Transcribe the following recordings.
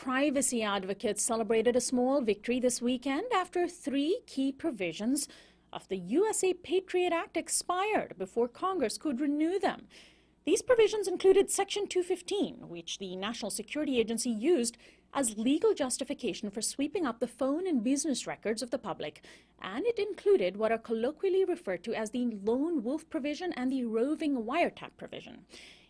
privacy advocates celebrated a small victory this weekend after 3 key provisions of the USA Patriot Act expired before Congress could renew them. These provisions included Section 215, which the National Security Agency used as legal justification for sweeping up the phone and business records of the public, and it included what are colloquially referred to as the lone wolf provision and the roving wiretap provision.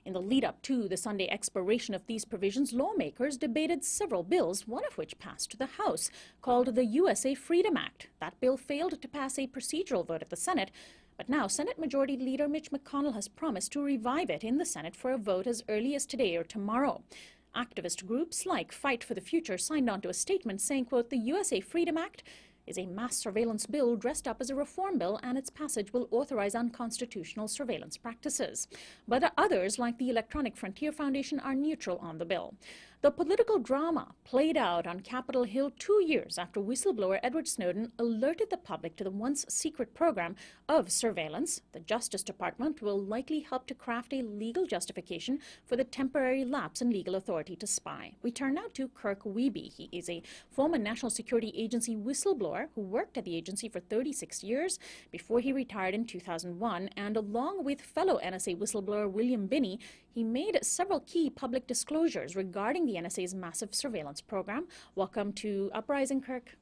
In the lead-up to the Sunday expiration of these provisions, lawmakers debated several bills, one of which passed the House, called the USA Freedom Act. That bill failed to pass a procedural vote at the Senate, but now Senate Majority Leader Mitch McConnell has promised to revive it in the Senate for a vote as early as today or tomorrow. Activist groups like Fight for the Future signed onto a statement saying, quote, "The USA Freedom Act is a mass surveillance bill dressed up as a reform bill, and its passage will authorize unconstitutional surveillance practices." But others, like the Electronic Frontier Foundation, are neutral on the bill. The political drama played out on Capitol Hill 2 years after whistleblower Edward Snowden alerted the public to the once secret program of surveillance. The Justice Department will likely help to craft a legal justification for the temporary lapse in legal authority to spy. We turn now to Kirk Wiebe. He is a former National Security Agency whistleblower who worked at the agency for 36 years before he retired in 2001. And along with fellow NSA whistleblower William Binney, he made several key public disclosures regarding the NSA's massive surveillance program. Welcome to Uprising, Kirk.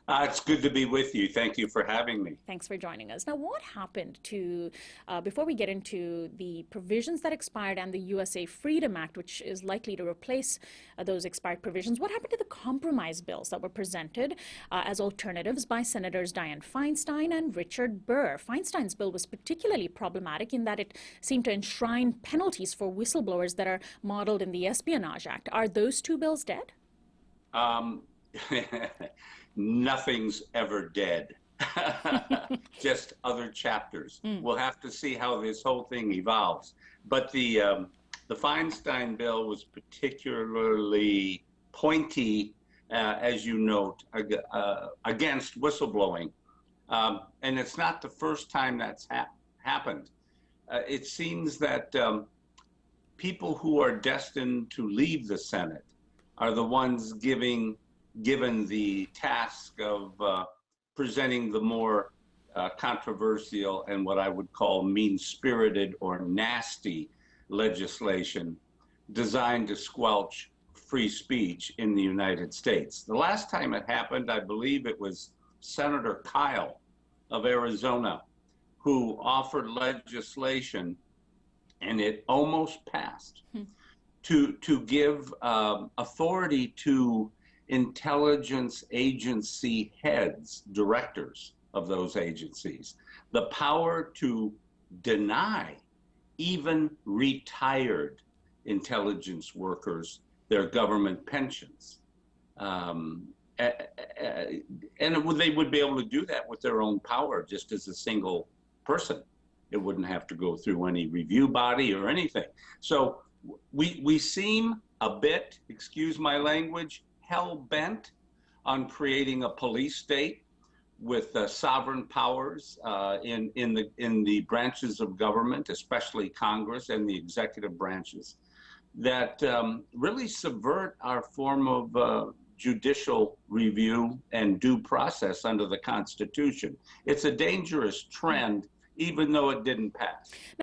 It's good to be with you. Thank you for having me. Thanks for joining us. Now, what happened to, before we get into the provisions that expired and the USA Freedom Act, which is likely to replace those expired provisions, what happened to the compromise bills that were presented as alternatives by Senators Dianne Feinstein and Richard Burr? Feinstein's bill was particularly problematic in that it seemed to enshrine penalties for whistleblowers that are modeled in the Espionage Act. Are those two bills dead? Nothing's ever dead. Just other chapters. We'll have to see how this whole thing evolves. But the Feinstein bill was particularly pointy, as you note, against whistleblowing. And it's not the first time that's happened. It seems that people who are destined to leave the Senate are the ones given the task of presenting the more controversial and what I would call mean-spirited or nasty legislation designed to squelch free speech in the United States. The last time it happened, I believe it was Senator Kyle of Arizona who offered legislation, and it almost passed, to give authority to intelligence agency heads, directors of those agencies, the power to deny even retired intelligence workers their government pensions. And they would be able to do that with their own power, just as a single person. It wouldn't have to go through any review body or anything. So we seem a bit, excuse my language, hell-bent on creating a police state with sovereign powers in the branches of government, especially Congress and the executive branches, that really subvert our form of judicial review and due process under the Constitution. It's a dangerous trend, even though it didn't pass.